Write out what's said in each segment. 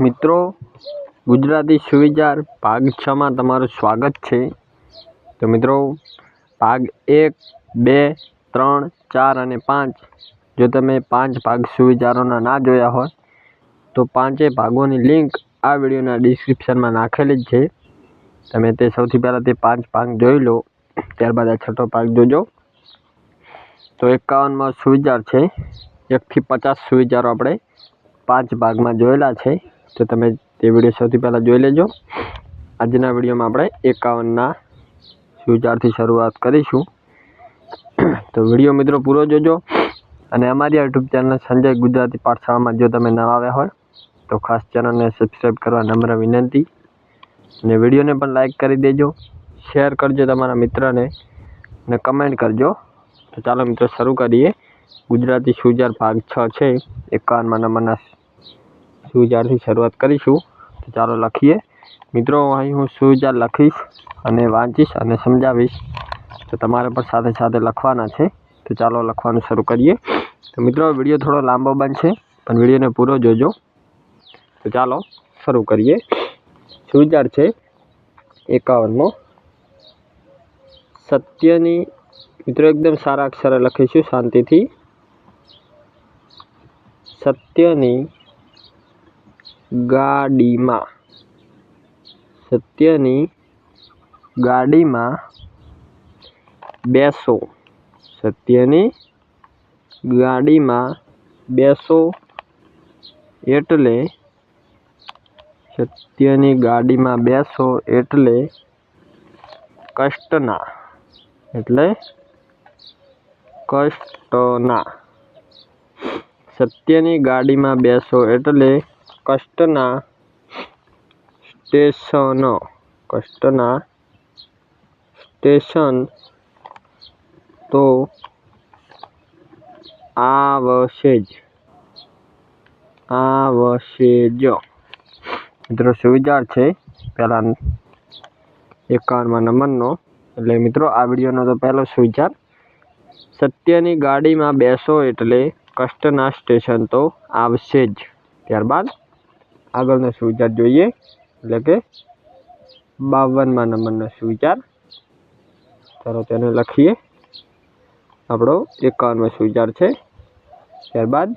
મિત્રો, ગુજરાતી સુવિચાર ભાગ 6 માં તમારું સ્વાગત છે। તો મિત્રો, ભાગ 1, 2, 3, 4 અને 5 જો તમે 5 ભાગ સુવિચારોના ના જોયા હોય તો 5 ભાગોની લિંક આ વિડીયોના ડિસ્ક્રિપ્શનમાં નાખેલી જ છે। તમે તે સૌથી પહેલાં તે 5 ભાગ જોઈ લો, ત્યારબાદ આ 6થો ભાગ જોજો। તો 51માં સુવિચાર છે। 1 થી 50 સુવિચારો આપણે 5 ભાગમાં જોયેલા છે, તો તમે તે વિડીયો સૌથી પહેલાં જોઈ લેજો। આજના વિડીયોમાં આપણે 51ના સુવિચારથી શરૂઆત કરીશું। તો વિડીયો મિત્રો પૂરો જોજો અને અમારી યુટ્યુબ ચેનલ સંજય ગુજરાતી પાઠશાળામાં જો તમે નવા આવ્યા હોય તો ખાસ ચેનલને સબસ્ક્રાઈબ કરવા નમ્ર વિનંતી અને વિડીયોને પણ લાઈક કરી દેજો, શેર કરજો તમારા મિત્રને અને કમેન્ટ કરજો। તો ચાલો મિત્રો શરૂ કરીએ। ગુજરાતી સુવિચાર ભાગ 6 છે, 51મા નંબરના સુવિચારથી શરૂઆત કરીશું। તો ચાલો લખીએ। મિત્રો, અહીં હું સુવિચાર લખીશ અને વાંચીશ અને સમજાવીશ, તો તમારે પણ સાથે સાથે લખવાના છે। તો ચાલો લખવાનું શરૂ કરીએ। તો મિત્રો, વિડીયો થોડો લાંબો બનશે પણ વિડીયોને પૂરો જોજો। તો ચાલો શરૂ કરીએ। સુવિચાર છે 51મો, સત્યની, મિત્રો એકદમ સારા અક્ષરે લખીશું શાંતિથી। સત્યની ગાડીમાં, સત્યની ગાડીમાં બેસો, સત્યની ગાડીમાં બેસો એટલે, સત્યની ગાડીમાં બેસો એટલે કષ્ટના, એટલે કષ્ટના, સત્યની ગાડીમાં બેસો એટલે કષ્ટના સ્ટેશન, કષ્ટના સ્ટેશન તો આવશે જ, આવશે જ। મિત્રો સુવિચાર છે પહેલા 51મા નંબરનો, એટલે મિત્રો આ વિડીયોનો તો પહેલો સુવિચાર, સત્યની ગાડીમાં બેસો એટલે કષ્ટના સ્ટેશન તો આવશે જ। ત્યારબાદ આગળનો સુવિચાર જોઈએ, એટલે કે 52મા નંબરનો સુવિચાર। ચાલો તેને લખીએ। આપણો 51મો સુવિચાર છે, ત્યારબાદ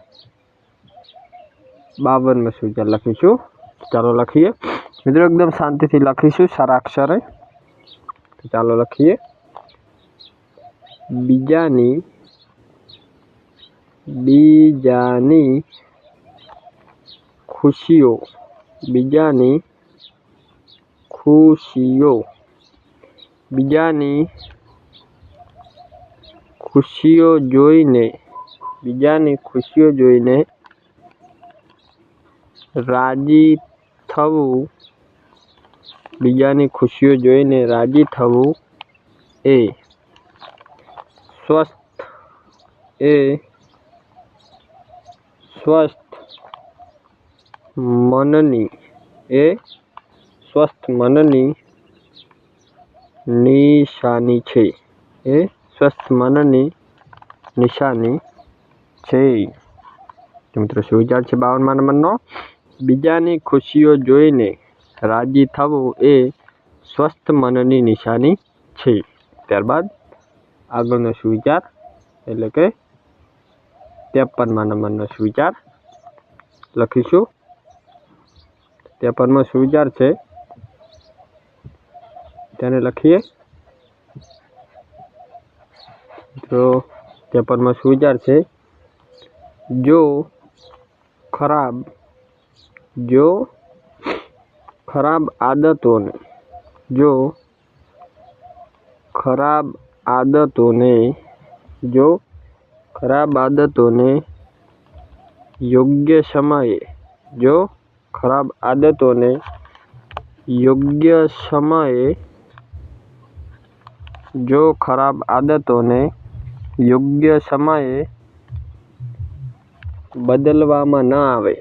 52મો સુવિચાર લખીશું। ચાલો લખીએ। મિત્રો એકદમ શાંતિથી લખીશું સારા અક્ષરે। તો ચાલો લખીએ। બીજાની, બીજાની ખુશીઓ, બીજાની ખુશીઓ, બીજાની ખુશીઓ જોઈને, બીજાની ખુશીઓ જોઈને રાજી થવું, બીજાની ખુશીઓ જોઈને રાજી થવું એ સ્વસ્થ, એ સ્વસ્થ મનની, એ સ્વસ્થ મનની નિશાની છે, એ સ્વસ્થ મનની નિશાની છે। તો મિત્રો સુવિચાર છે 52મા નંબરનો, બીજાની ખુશીઓ જોઈને રાજી થવું એ સ્વસ્થ મનની નિશાની છે। ત્યારબાદ આગળનો સુવિચાર, એટલે કે 53મા નંબરનો સુવિચાર લખીશું। 53મો સુવિચાર છે, તેને લખીએ। તો 53મો સુવિચાર છે, જો ખરાબ આદતોને, જો ખરાબ આદતોને, જો ખરાબ આદતોને યોગ્ય સમયે, જો ખરાબ આદતોને યોગ્ય સમયે, જો ખરાબ આદતોને યોગ્ય સમયે બદલવામાં ન આવે,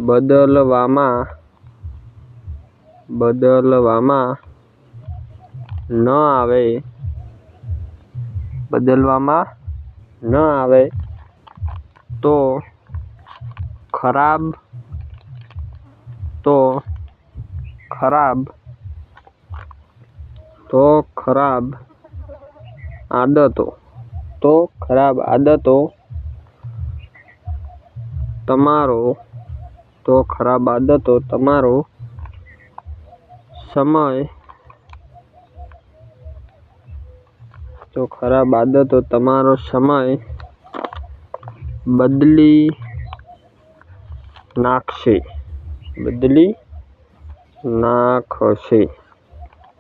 બદલવામાં ન આવે, બદલવામાં ન આવે તો ખરાબ ખરાબ આદતો તમારો સમય બદલી નાખશે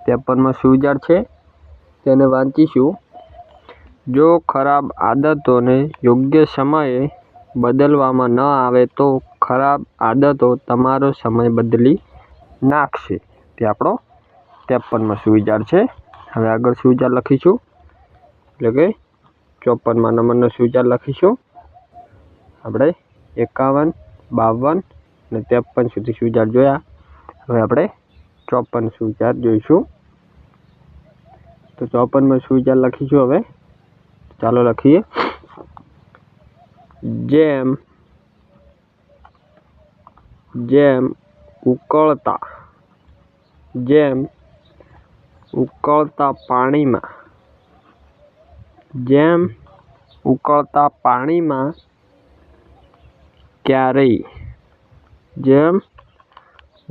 53માં શું વિચાર છે તેને વાંચીશું. જો ખરાબ આદતોને યોગ્ય સમયે બદલવામાં ન આવે તો ખરાબ આદતો તમારો સમય બદલી નાખશે. તે આપણો 53માં સુવિચાર છે. હવે આગળ સુવિચાર લખીશું, એટલે કે 54મા નંબરનો સુવિચાર લખીશું. આપણે 51, 52 અને 53 સુધી સુવિચાર જોયા. હવે આપણે 54 સુવિચાર જોઈશું. તો 54માં સુવિચાર લખીશું. હવે ચાલો લખીએ. જેમ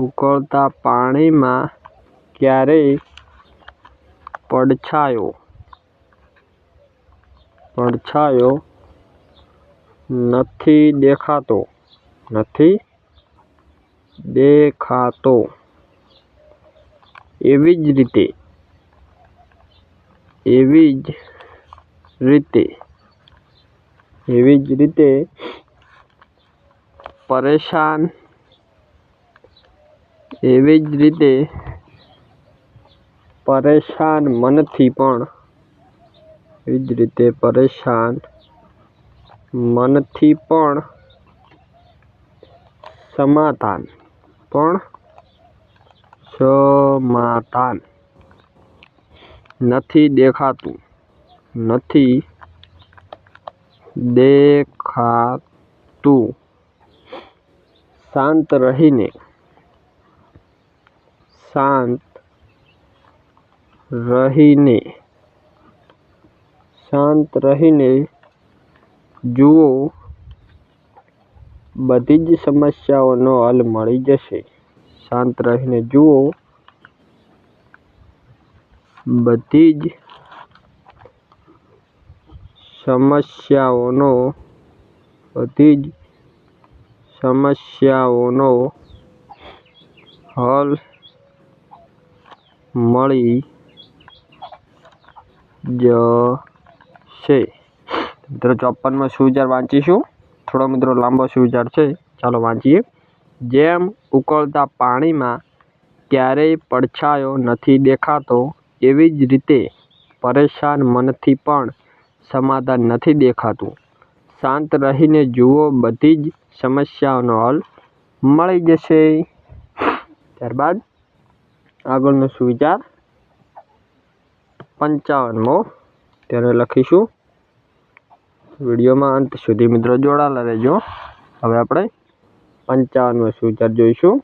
ઉકળતા પાણીમાં ક્યારેય પડછાયો નથી દેખાતો, એવી જ રીતે પરેશાન મનથી પણ સમાધાન નથી દેખાતું. શાંત રહીને જુઓ, બધી જ સમસ્યાઓનો હલ મળી જશે. શાંત રહીને જુઓ, બધી જ સમસ્યાઓનો હલ મળી જશે. મિત્રો 54માં સુવિચાર વાંચીશું. થોડો મિત્રો લાંબો સુવિચાર છે, ચાલો વાંચીએ. જેમ ઉકળતા પાણીમાં ક્યારેય પડછાયો નથી દેખાતો, એવી જ રીતે પરેશાન મનથી પણ સમાધાન નથી દેખાતું. શાંત રહીને જુઓ, બધી જ સમસ્યાઓનો હલ મળી જશે. ત્યારબાદ આગળનો સુવિચાર 55મો, તેને લખીશું. વિડીયોમાં અંત સુધી મિત્રો જોડાયેલા રહેજો. હવે આપણે 55મો સુવિચાર જોઈશું.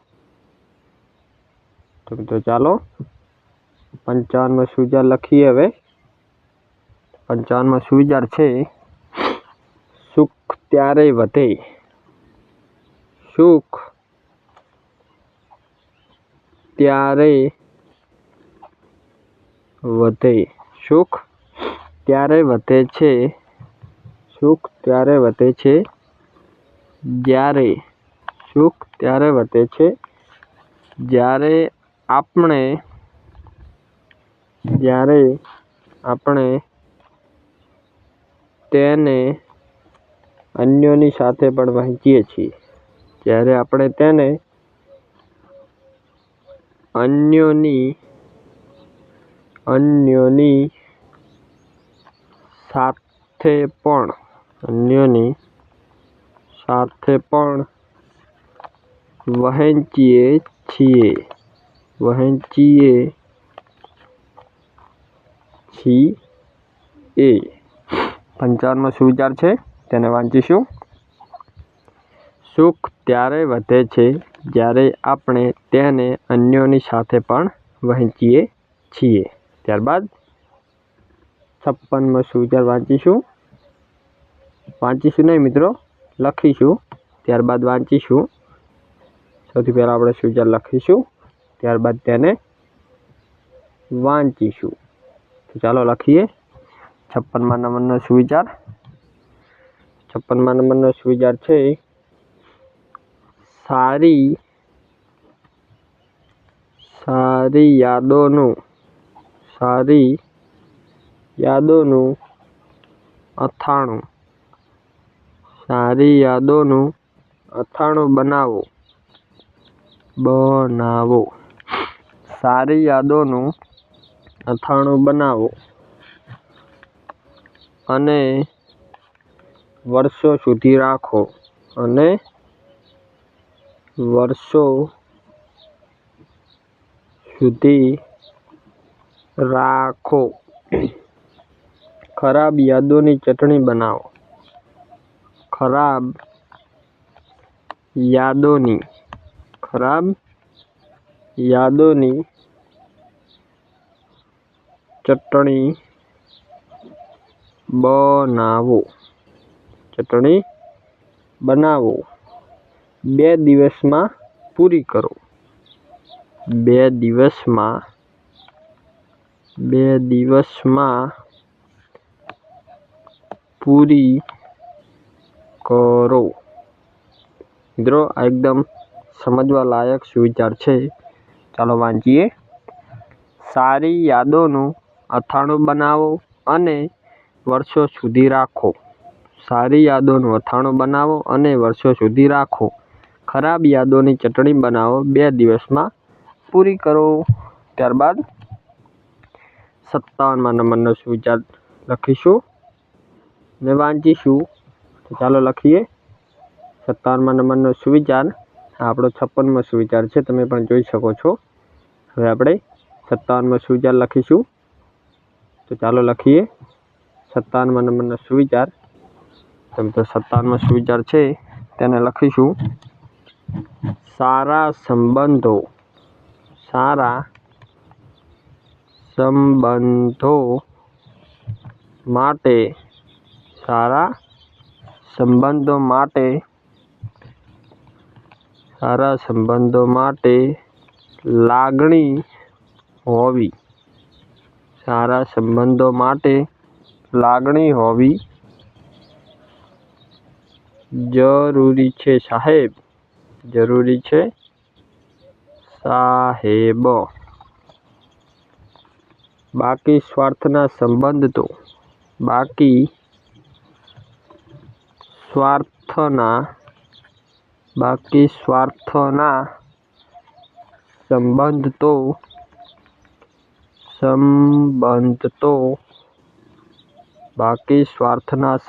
તો મિત્રો ચાલો 55મો સુવિચાર લખીએ. હવે 55મો સુવિચાર છે, સુખ ત્યારે વધે છે જ્યારે આપણે તેને અન્યોની સાથે પણ વહેંચીએ છીએ. જ્યારે આપણે તેને અન્યોની સાથે પણ વહેંચીએ છીએ. 55મો સુવિચાર છે, તેને વાંચીશું. સુખ ત્યારે વધે છે જ્યારે આપણે તેને અન્યોની સાથે પણ વહેંચીએ છીએ. ત્યારબાદ 56મો સુવિચાર વાંચીશું નહીં મિત્રો, લખીશું, ત્યારબાદ વાંચીશું. સૌથી પહેલાં આપણે સુવિચાર લખીશું, ત્યારબાદ તેને વાંચીશું. તો ચાલો લખીએ 56મા નંબરનો સુવિચાર. 56મા નંબરનો સુવિચાર છે સારી યાદોનું અથાણું. સારી યાદોનું અથાણું બનાવો. સારી યાદોનું અથાણું બનાવો અને વર્ષો સુધી રાખો. ખરાબ યાદોની ચટણી બનાવો. ખરાબ યાદોની ચટણી બનાવો. 2 દિવસમાં પૂરી કરો. 2 દિવસમાં પૂરી કરો. મિત્રો આ એકદમ સમજવા લાયક સુવિચાર છે. ચાલો વાંચીએ. સારી યાદોનું અથાણું બનાવો અને વર્ષો સુધી રાખો. સારી યાદોનું અથાણું બનાવો અને વર્ષો સુધી રાખો. ખરાબ યાદોની ચટણી બનાવો. 2 દિવસમાં પૂરી કરો. ત્યારબાદ 57મા નંબરનો સુવિચાર લખીશું ને વાંચીશું. તો ચાલો લખીએ 57મા નંબરનો સુવિચાર. આપણો 56મો સુવિચાર છે, તમે પણ જોઈ શકો છો. હવે આપણે 57મો સુવિચાર લખીશું. તો ચાલો લખીએ 57મા નંબરનો સુવિચાર. તો 57મો સુવિચાર છે તેને લખીશું. સારા સંબંધો માટે લાગણી હોવી જરૂરી છે સાહેબ. બાકી સ્વાર્થના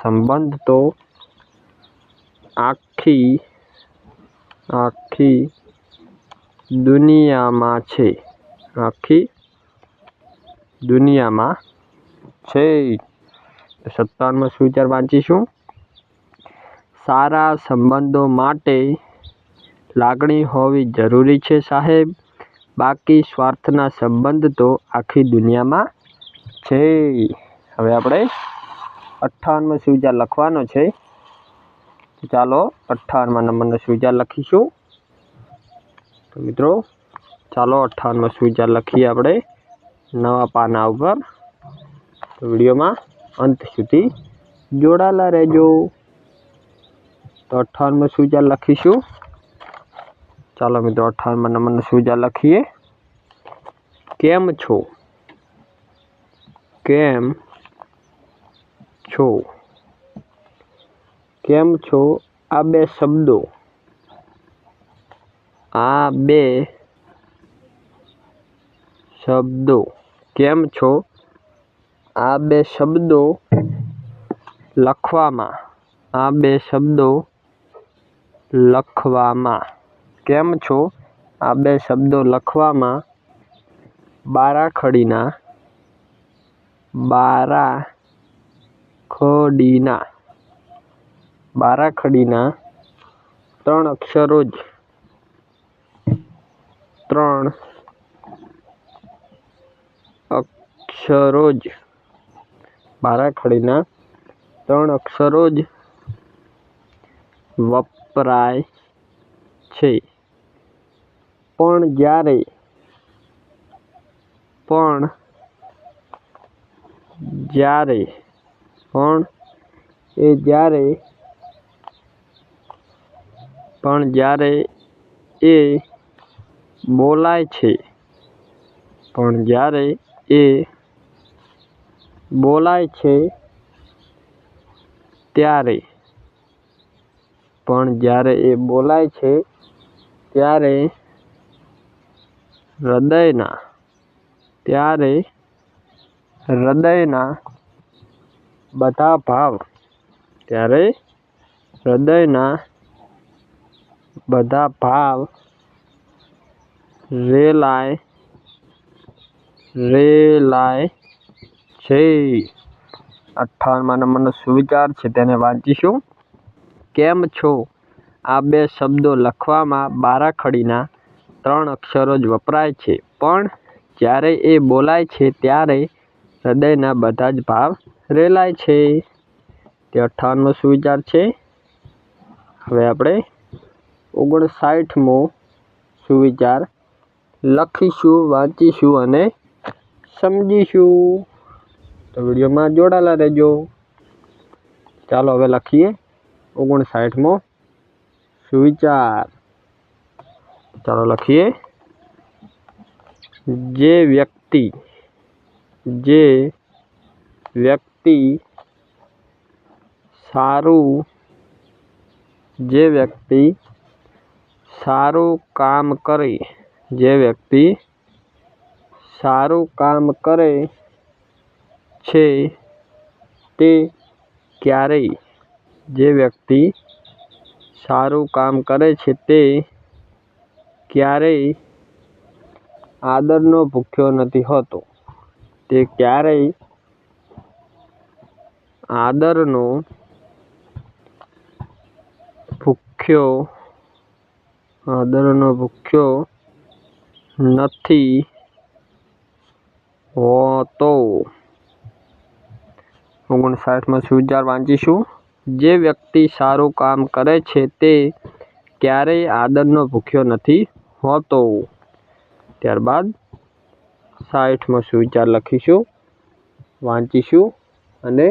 સંબંધ તો આખી દુનિયામાં છે. 57મો સુવિચાર વાંચીશું. સારા સંબંધો માટે લાગણી હોવી જરૂરી છે સાહેબ. બાકી સ્વાર્થના સંબંધ તો આખી દુનિયામાં છે. હવે આપણે 58મો સુવિચાર લખવાનો છે. ચાલો 58મા નંબરનો સુવિચાર લખીશું. તો મિત્રો ચાલો 58મો સુવિચાર લખીએ આપણે નવા પાના ઉપર. તો વિડીયોમાં અંત સુધી જોડાયેલા રહેજો. તો 58મો સુવિચાર લખીશું. ચાલો મિત્રો 58મા નંબરનો સુવિચાર લખીએ. કેમ છો. આ બે શબ્દો કેમ છો આ બે શબ્દો લખવામાં કેમ છો આ બે શબ્દો લખવામાં બારાખડીના 3 અક્ષરો જ 3 અક્ષરો જ બારાખડીના 3 અક્ષરો જ વપરાય છે. પણ જ્યારે એ બોલાય છે ત્યારે હૃદયના બધા ભાવ રેલાય છે. 58મા નંબરનો સુવિચાર છે, તેને વાંચીશું. કેમ છો? આ 2 શબ્દો લખવામાં બારાખડીના 3 અક્ષરો જ વપરાય છે, પણ જ્યારે એ બોલાય છે ત્યારે હૃદયના બધા જ ભાવ રેલાય છે. તે 58મો સુવિચાર છે. હવે આપણે 59મો સુવિચાર લખીશું, વાંચીશું અને સમજીશું. તો વિડીયોમાં જોડાયેલા રહેજો. ચાલો હવે લખીએ 59મો સુવિચાર. ચાલો લખીએ. જે વ્યક્તિ સારું કામ કરે છે તે ક્યારેય આદરનો ભૂખ્યો નથી હોતો. નથી હોતો. 59મો સુવિચાર વાંચીશું. જે વ્યક્તિ સારું કામ કરે છે તે ક્યારેય આદરનો ભૂખ્યો નથી હોતો. ત્યારબાદ 60મો સુવિચાર લખીશું, વાંચીશું અને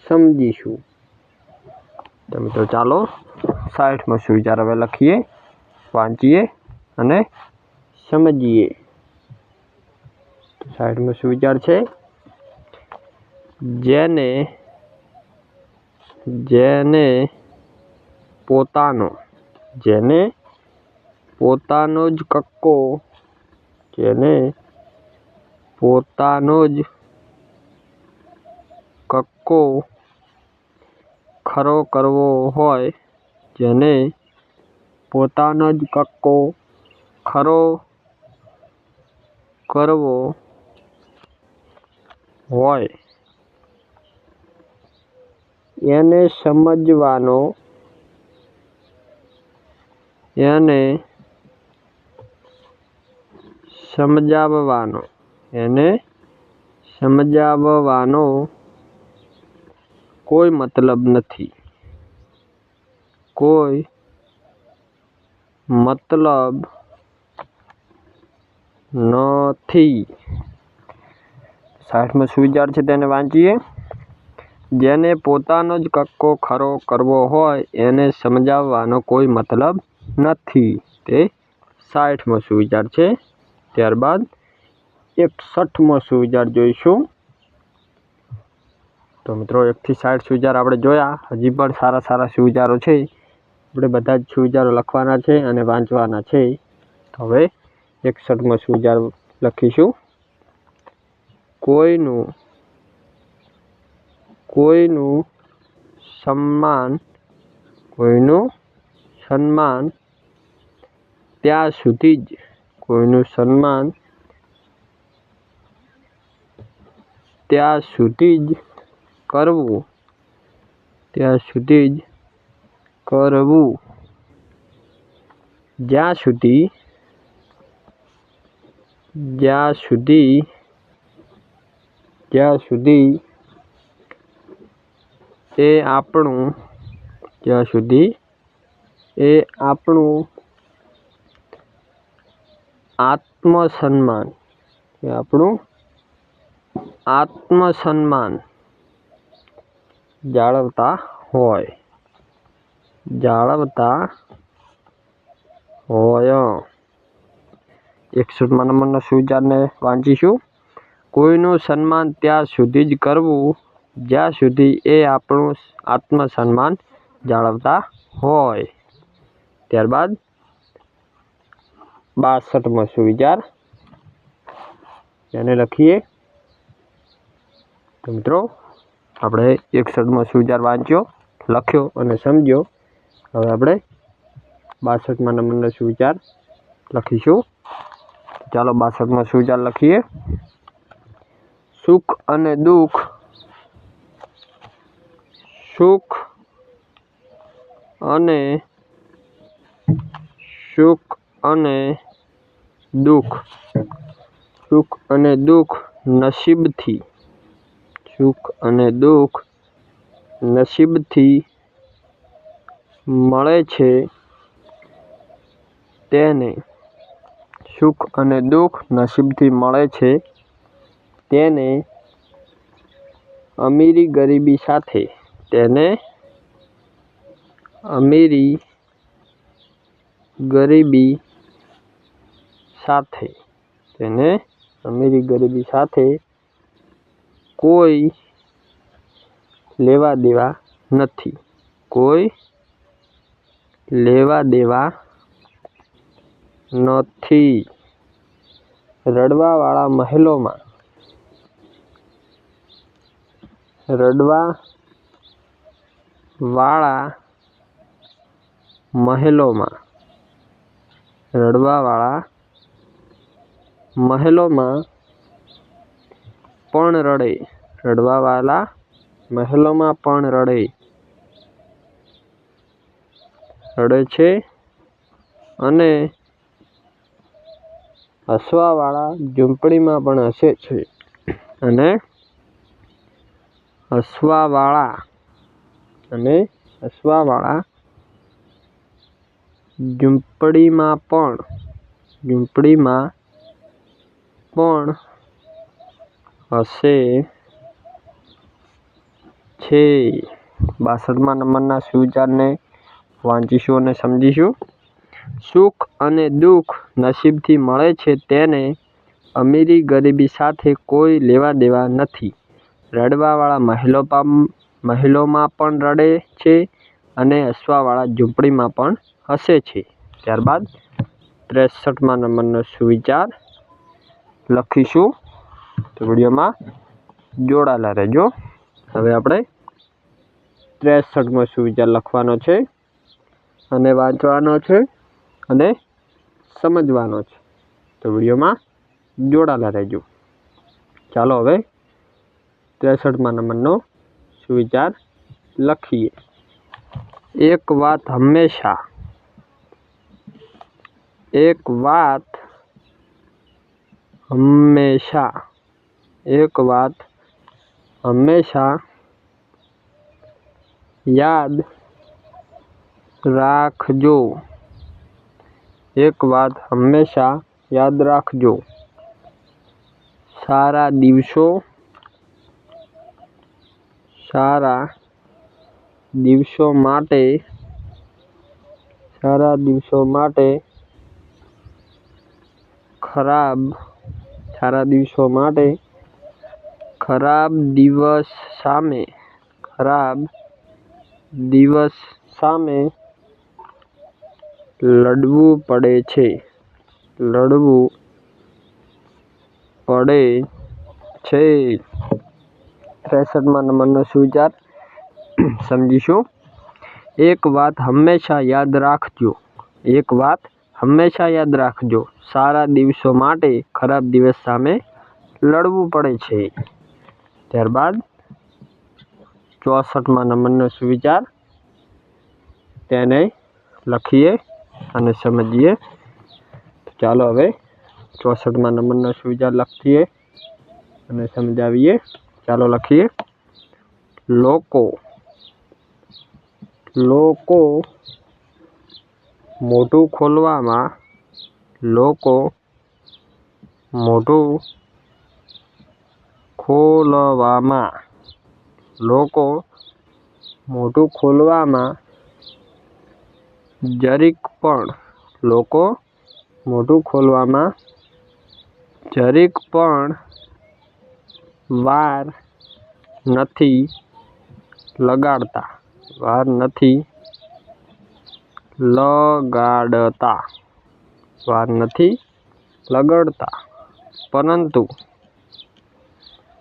સમજીશું. તો મિત્રો ચાલો 60મો સુવિચાર હવે લખીએ, વાંચીએ અને સમજીએ. 60મો સુવિચાર છે. જેને પોતાનો જ કક્કો ખરો કરવો હોય, એને સમજાવવાનો કોઈ મતલબ નથી. 60મો સુવિચાર છે, તેને વાંચીએ. જેને પોતાનો જ કક્કો ખરો કરવો હોય એને સમજાવવાનો કોઈ મતલબ નથી. તે 60મો સુવિચાર છે. ત્યારબાદ 61મો સુવિચાર જોઈશું. તો મિત્રો 1 થી 60 સુવિચાર આપણે જોયા. હજી પણ સારા સુવિચારો છે. આપણે બધા જ સુવિચારો લખવાના છે અને વાંચવાના છે. હવે 61મો સુવિચાર લખીશું. કોઈનું સન્માન ત્યાં સુધી જ કરવું જ્યાં સુધી એ આપણું આત્મસન્માન જાળવતા હોય 61 નંબરનો સુવિચારને વાંચીશું. કોઈનું સન્માન ત્યાં સુધી જ કરવું જ્યાં સુધી એ આપણું આત્મસન્માન જાળવતા હોય. ત્યારબાદ 62મો સુવિચાર એને લખીએ. તો મિત્રો આપણે 61મો સુવિચાર વાંચ્યો, લખ્યો અને સમજ્યો. હવે આપણે 62મા નંબરનો સુવિચાર લખીશું. ચાલો 62મો સુવિચાર લખીએ. સુખ અને દુઃખ નસીબથી મળે છે તેને અમીરી ગરીબી સાથે કોઈ લેવા દેવા નથી. રડવાવાળા મહેલોમાં પણ રડે છે અને હસવાવાળા ઝૂંપડીમાં પણ હસે છે. હસવાવાળા ઝૂંપડીમાં પણ હસે છે. 62મા નંબરના સુવિચારને વાંચીશું અને સમજીશું. સુખ અને દુઃખ નસીબથી મળે છે તેને અમીરી ગરીબી સાથે કોઈ લેવા દેવા નથી. રડવાવાળા મહેલોમાં પણ રડે છે અને હસવાવાળા ઝૂંપડીમાં પણ હસે છે. ત્યારબાદ 63મા નંબરનો સુવિચાર લખીશું. તો વિડીયોમાં જોડાયેલા રહેજો. હવે આપણે 63મો સુવિચાર લખવાનો છે અને વાંચવાનો છે અને સમજવાનો છે. તો વિડીયોમાં જોડાયેલા રહેજો. ચાલો હવે 63મા નંબરનો સુવિચાર લખીએ. એક વાત હંમેશા યાદ રાખજો. સારા દિવસો માટે ખરાબ દિવસ સામે લડવું પડે છે. 63મા નંબરનો સુવિચાર સમજીશું. એક વાત હંમેશા યાદ રાખજો. સારા દિવસો માટે ખરાબ દિવસ સામે લડવું પડે છે. ત્યારબાદ 64મા નંબરનો સુવિચાર તેને લખીએ. અને સમજીએ। ચાલો હવે 64મા નંબરનો સુવિચાર લખીએ અને સમજાવીએ। ચાલો લખીએ, લોકો લોકો મોઢું ખોલવામાં, લોકો મોઢું ખોલવામાં, લોકો મોઢું ખોલવામાં જરીક પણ, લોકો મોઢું ખોલવામાં જરીક પણ વાર નથી લગાડતા, વાર નથી લગાડતા, વાર નથી લગાડતા, પરંતુ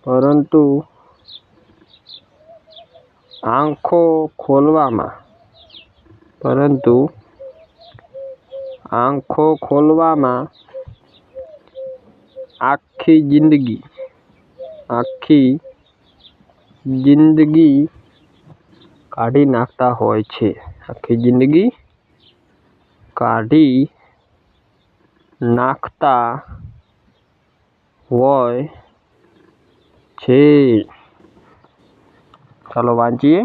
પરંતુ આંખો ખોલવામાં, પરંતુ આંખો ખોલવામાં આખી જિંદગી, આખી જિંદગી કાઢી નાખતા હોય છે, આખી જિંદગી કાઢી નાખતા હોય છે। ચાલો વાંચીએ,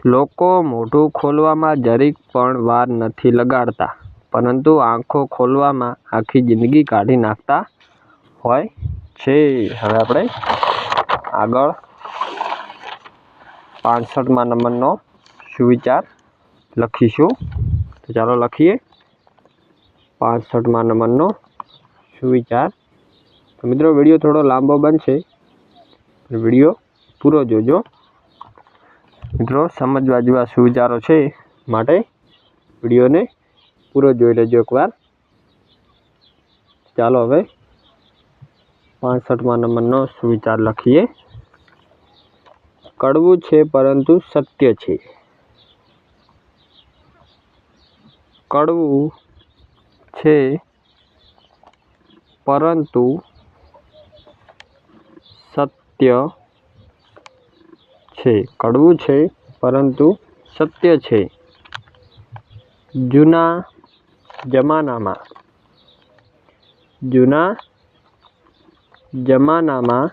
લોકો મોઢું ખોલવામાં જરીક પણ વાર નથી લગાડતા, પરંતુ આંખો ખોલવામાં આખી જિંદગી કાઢી નાખતા હોય છે। હવે આપણે આગળ 65મા નંબરનો સુવિચાર લખીશું। તો ચાલો લખીએ 65મા નંબરનો સુવિચાર। તો મિત્રો વિડીયો થોડો લાંબો બનશે, વિડીયો પૂરો જોજો મિત્રો। સમજવા જેવા સુવિચારો છે માટે વિડીયોને પૂરો જોઈ લેજો એકવાર। ચાલો હવે 65મા નંબરનો સુવિચાર લખીએ, કડવું છે પરંતુ સત્ય છે, કડવું છે પરંતુ સત્ય છે, કડવું છે પરંતુ સત્ય છે। જૂના જમાનામાં, જૂના જમાનામાં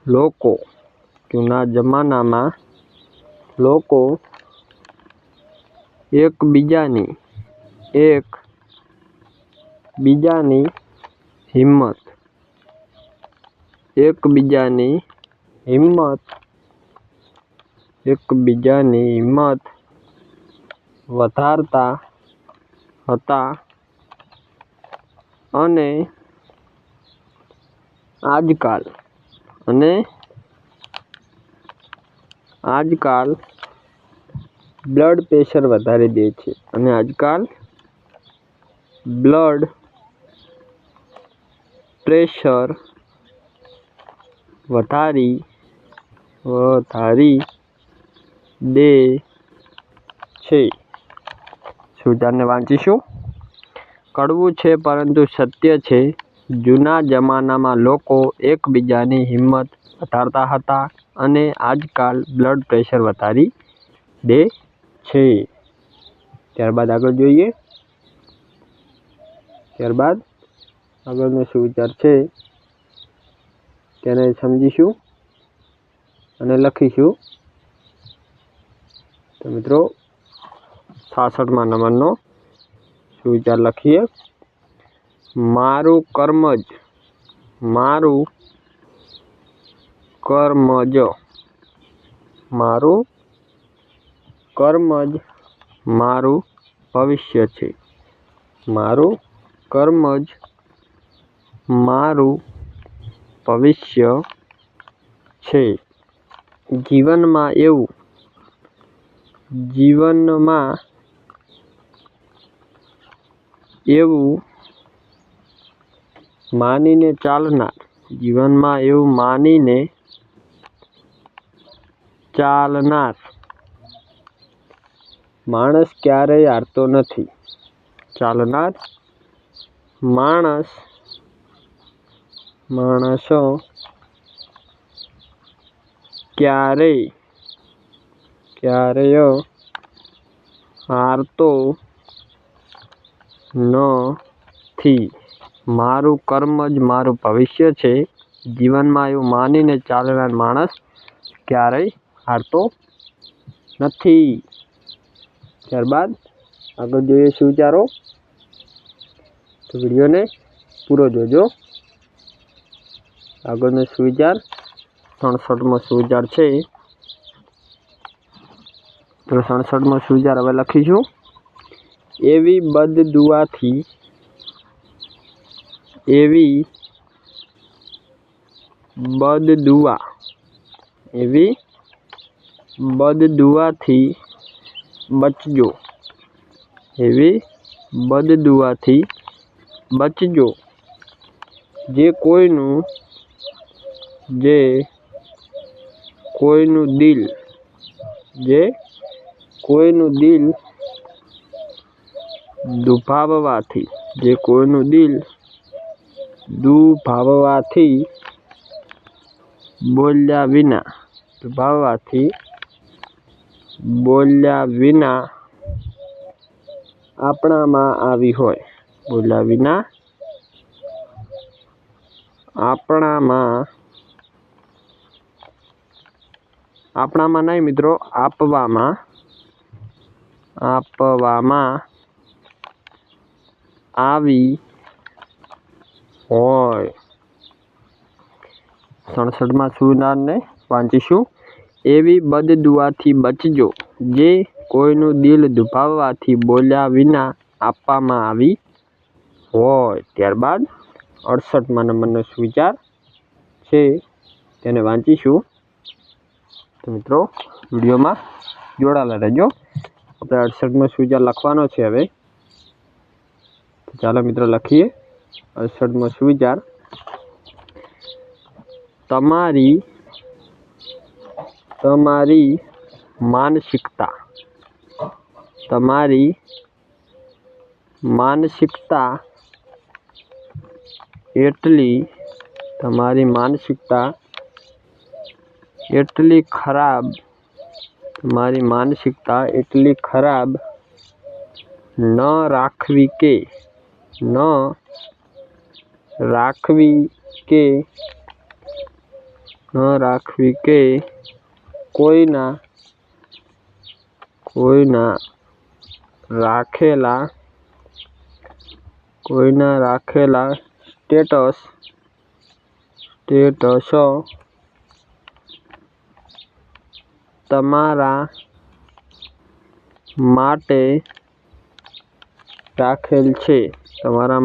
લોકો, જૂના જમાનામાં લોકો એકબીજાની હિંમત, એકબીજાની હિંમત વધારતા હતા અને આજકાલ બ્લડ પ્રેશર વધારી દે છે, અને આજકાલ બ્લડ પ્રેશર વધારી દે છે। સુવિચારને વાંચીશું, કડવું છે પરંતુ સત્ય છે, જૂના જમાનામાં લોકો એકબીજાની હિંમત વધારતા હતા અને આજકાલ બ્લડ પ્રેશર વધારી દે છે। ત્યારબાદ આગળ જોઈએ, ત્યારબાદ આગળનો સુવિચાર છે તેને સમજીશું અને લખીશું। તો મિત્રો 66મા નંબરનો સુવિચાર લખીએ, મારું કર્મ જ મારું ભવિષ્ય છે, મારું કર્મ જ મારું ભવિષ્ય છે। જીવનમાં એવું માનીને ચાલનાર માણસ ક્યારેય હારતો નથી, ચાલનાર માણસો ક્યારેય હારતો નથી. મારું કર્મ જ મારું ભવિષ્ય છે. જીવનમાં એવું માનીને ચાલનાર માણસ ક્યારેય હારતો નથી. ત્યારબાદ આગળ જોઈએ સુવિચારો. તો વિડીયોને પૂરો જોજો. આગળનો સુવિચાર 67મો સુવિચાર છે. તો 67મો સુવિચાર હવે લખીશું. એવી બદદુઆથી બચજો. એવી બદદુઆથી બચજો. જે કોઈનું દિલ દુભાવવાથી બોલ્યા વિના આપણામાં આવી હોય. આપણામાં નહીં મિત્રો, આપવામાં આવી હોય. 67મા સુવિચારને વાંચીશું. એવી બદદુઆથી બચજો. જે કોઈનું દિલ દુભાવવાથી બોલ્યા વિના આપવામાં આવી હોય. ત્યારબાદ 68મા નંબરનો સુવિચાર છે, તેને વાંચીશું. તો મિત્રો વિડીયોમાં જોડાયેલા રહેજો. આપણે 68મો સુવિચાર લખવાનો છે હવે. ચાલો મિત્રો લખીએ. 68મો સુવિચાર. તમારી માનસિકતા એટલી ખરાબ ન રાખવી કે કોઈના રાખેલા સ્ટેટસ તમારા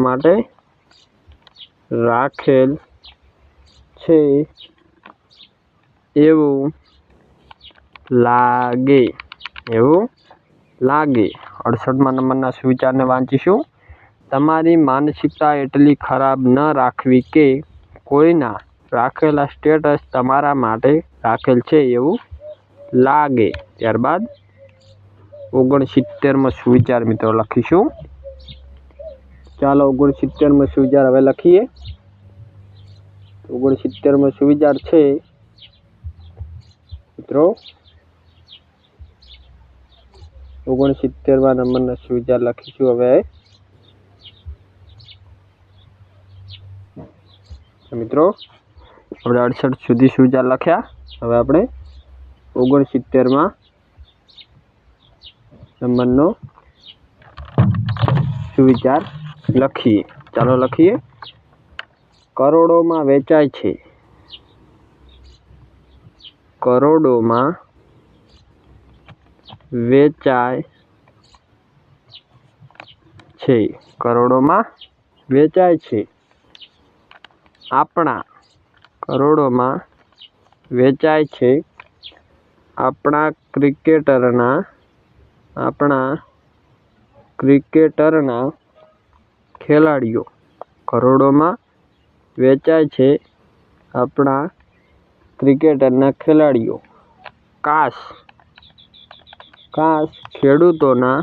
માટે રાખેલ છે એવું લાગે. 68મા નંબરના સુવિચારને વાંચીશું. તમારી માનસિકતા એટલી ખરાબ ન રાખવી કે કોઈના રાખેલા સ્ટેટસ તમારા માટે રાખેલ છે એવું લાગે. ત્યારબાદ 69મો સુવિચાર મિત્રો લખીશું. ચાલો 69મો સુવિચાર હવે લખીએ. 69મો સુવિચાર છે મિત્રો. 69મા નંબરનો સુવિચાર લખીશું હવે. મિત્રો આપણે 68 સુધી સુવિચાર લખ્યા. હવે આપણે 69મા નંબરનો સુવિચાર લખીએ. ચાલો લખીએ. કરોડોમાં વેચાય છે. કરોડોમાં વેચાય છે. આપણા ક્રિકેટરના ખેલાડીઓ. કરોડોમાં વેચાય છે આપણા ક્રિકેટરના ખેલાડીઓ. કાશ ખેડૂતોના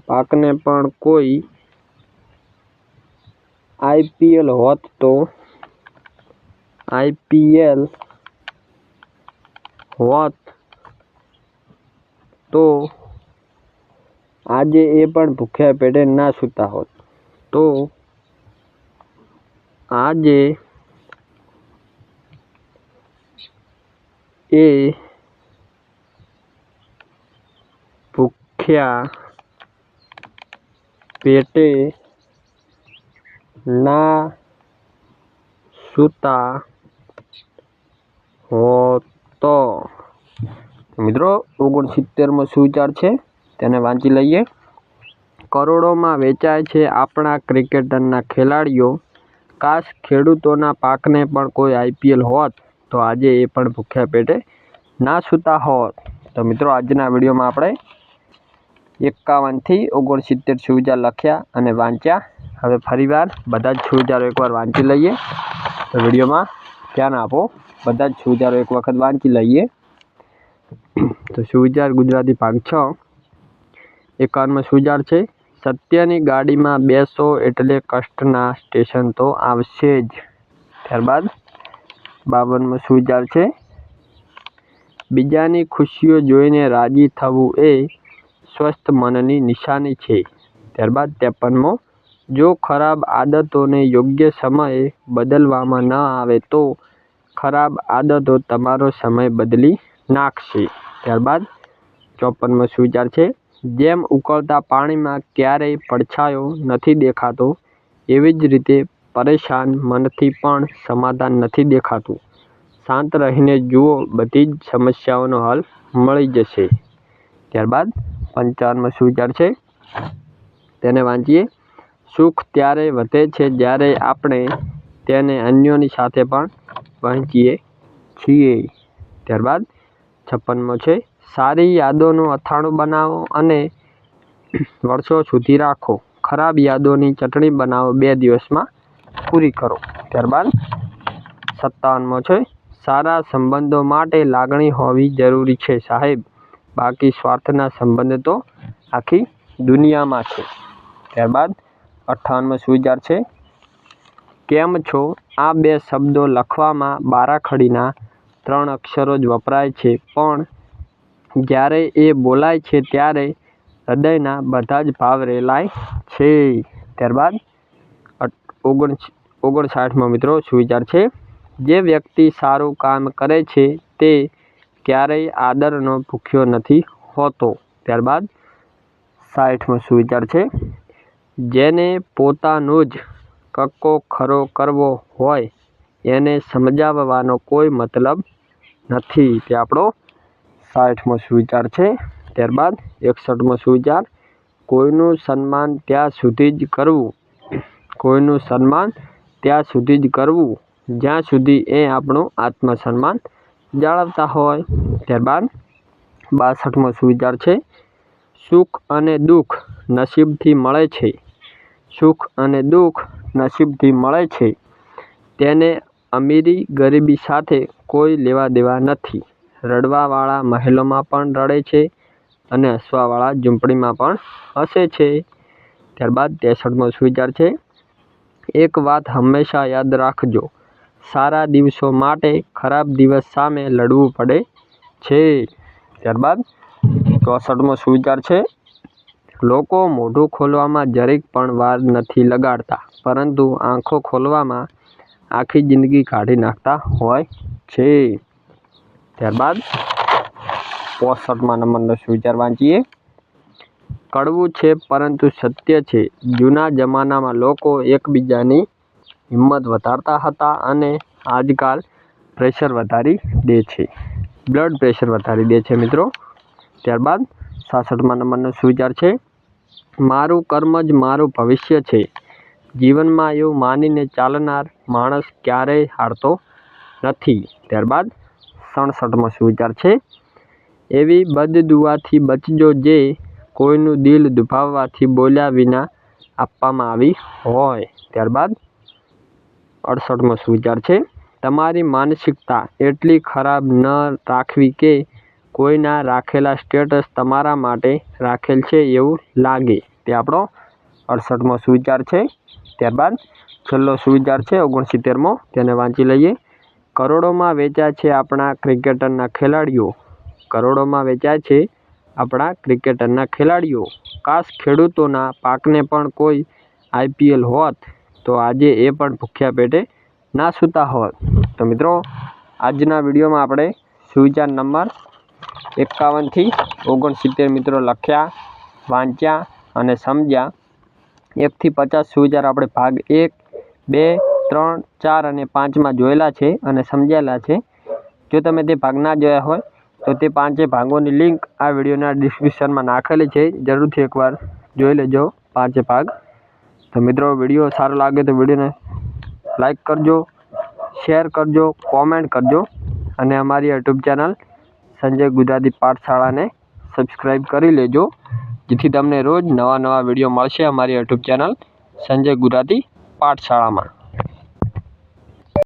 પાકને પણ કોઈ આઈપીએલ હોત તો આજે એ પણ ભૂખ્યા પેટે ના સૂતા હોત. તો આજે એ ભૂખ્યા પેટે ના સૂતા હોત. મિત્રો 69મો સુવિચાર છે, તેને વાંચી લઈએ. કરોડોમાં વેચાય છે આપણા ક્રિકેટરના ખેલાડીઓ. કાશ ખેડૂતોના પાકને પણ કોઈ આઈપીએલ હોત તો આજે એ પણ ભૂખ્યા પેટે ના સૂતા હોત. તો મિત્રો આજના વિડીયોમાં આપણે 51 થી 69 સુવિચાર લખ્યા અને વાંચ્યા. હવે ફરીવાર બધા જ સુવિચારો એકવાર વાંચી લઈએ. તો વિડીયોમાં ધ્યાન આપો, બધા જ સુવિચારો એક વખત વાંચી લઈએ. તો સુવિચાર ગુજરાતી ભાગ 6, 51મો સુવિચાર છે, સત્યની ગાડીમાં બેસો એટલે કષ્ટના સ્ટેશન તો આવશે જ. ત્યારબાદ 52મો સુવિચાર છે, બીજાની ખુશીઓ જોઈને રાજી થવું એ સ્વસ્થ મનની નિશાની છે. ત્યારબાદ 53મો, જો ખરાબ આદતોને યોગ્ય સમયે બદલવામાં ન આવે તો ખરાબ આદતો તમારો સમય બદલી નાખશે. ત્યારબાદ 54મો સુવિચાર છે, જેમ ઉકળતા પાણીમાં ક્યારેય પડછાયો નથી દેખાતો એવી જ રીતે પરેશાન મનથી પણ સમાધાન નથી દેખાતું. શાંત રહીને જુઓ, બધી જ સમસ્યાઓનો હલ મળી જશે. ત્યારબાદ 55મો સુવિચાર છે, તેને વાંચીએ. સુખ ત્યારે વધે છે જ્યારે આપણે તેને અન્યોની સાથે પણ વહેંચીએ છીએ. ત્યારબાદ 56મો છે, સારી યાદોનું અથાણું બનાવો અને વર્ષો સુધી રાખો. ખરાબ યાદોની ચટણી બનાવો, 2 દિવસમાં પૂરી કરો. ત્યારબાદ 57મો છે, સારા સંબંધો માટે લાગણી હોવી જરૂરી છે સાહેબ, બાકી સ્વાર્થના સંબંધ તો આખી દુનિયામાં છે. ત્યારબાદ 58મો સુવિચાર છે, કેમ છો. આ 2 શબ્દો લખવામાં બારાખડીના 3 અક્ષરો જ વપરાય છે, પણ જ્યારે એ બોલાય છે ત્યારે હૃદયના બધા જ ભાવ રેલાય છે. ત્યારબાદ 59મો મિત્રો સુવિચાર છે, જે વ્યક્તિ સારું કામ કરે છે તે ક્યારેય આદરનો ભૂખ્યો નથી હોતો. ત્યારબાદ 60મો સુવિચાર છે, જેને પોતાનો જ કક્કો ખરો કરવો હોય એને સમજાવવાનો કોઈ મતલબ નથી. તે આપણો 60મો સુવિચાર છે. ત્યારબાદ 61મો સુવિચાર, કોઈનું સન્માન ત્યાં સુધી જ કરવું જ્યાં સુધી એ આપણું આત્મસન્માન જાળવતા હોય. ત્યારબાદ 62મો સુવિચાર છે, સુખ અને દુઃખ નસીબથી મળે છે. સુખ અને દુઃખ નસીબથી મળે છે, તેને અમીરી ગરીબી સાથે કોઈ લેવા દેવા નથી. રડવાવાળા મહેલોમાં પણ રડે છે અને હસવાવાળા ઝૂંપડીમાં પણ હસે છે. ત્યારબાદ 63મો સુવિચાર છે, એક વાત હંમેશા યાદ રાખજો, સારા દિવસો માટે ખરાબ દિવસ સામે લડવું પડે છે. ત્યારબાદ 64મો સુવિચાર છે, લોકો મોઢું ખોલવામાં જરીક પણ વાર નથી લગાડતા, પરંતુ આંખો ખોલવામાં આખી જિંદગી કાઢી નાખતા હોય છે. ત્યારબાદ 65મા નંબરનો સુવિચાર વાંચીએ. કડવું છે પરંતુ સત્ય છે, જૂના જમાનામાં લોકો એકબીજાની હિંમત વધારતા હતા અને આજકાલ પ્રેશર વધારી દે છે, બ્લડ પ્રેશર વધારી દે છે મિત્રો. ત્યારબાદ 66મા નંબરનો સુવિચાર છે, મારું કર્મ જ મારું ભવિષ્ય છે. જીવનમાં એવું માનીને ચાલનાર માણસ ક્યારેય હારતો નથી. ત્યારબાદ 67મો સુવિચાર છે, એવી બદદુઆથી બચજો જે કોઈનું દિલ દુભાવવાથી બોલ્યા વિના આપવામાં આવી હોય. ત્યારબાદ 68મો સુવિચાર છે, તમારી માનસિકતા એટલી ખરાબ ન રાખવી કે કોઈના રાખેલા સ્ટેટસ તમારા માટે રાખેલ છે એવું લાગે. તે આપણો 68મો સુવિચાર છે. ત્યારબાદ છેલ્લો સુવિચાર છે 69મો, તેને વાંચી લઈએ. કરોડોમાં વેચાય છે આપણા ક્રિકેટરના ખેલાડીઓ. કરોડોમાં વેચાય છે આપણા ક્રિકેટરના ખેલાડીઓ. કાશ ખેડૂતોના પાકને પણ કોઈ IPL હોત તો આજે એ પણ ભૂખ્યા પેટે ના સૂતા હોત. તો મિત્રો, આજના વિડીયોમાં આપણે સુવિચાર નંબર 51 થી 69 મિત્રો લખ્યા, વાંચ્યા અને સમજ્યા. 1 થી 50 સુવિચાર આપણે ભાગ 1, 2, 3, 4 અને 5માં જોયેલા છે અને સમજેલા છે. જો તમે તે ભાગ ના જોયા હોય તો તે 5 ભાગોની લિંક આ વિડીયોના ડિસ્ક્રિપ્શનમાં નાખેલી છે. જરૂરથી એકવાર જોઈ લેજો 5 ભાગ. તો મિત્રો, વિડીયો સારો લાગે તો વિડીયોને લાઈક કરજો, શેર કરજો, કોમેન્ટ કરજો અને અમારી યુટ્યુબ ચેનલ સંજય ગુજરાતી પાઠશાળાને સબસ્ક્રાઈબ કરી લેજો, જેથી તમને રોજ નવા વિડીયો મળશે અમારી યુટ્યુબ ચેનલ સંજય ગુજરાતી પાઠશાળામાં.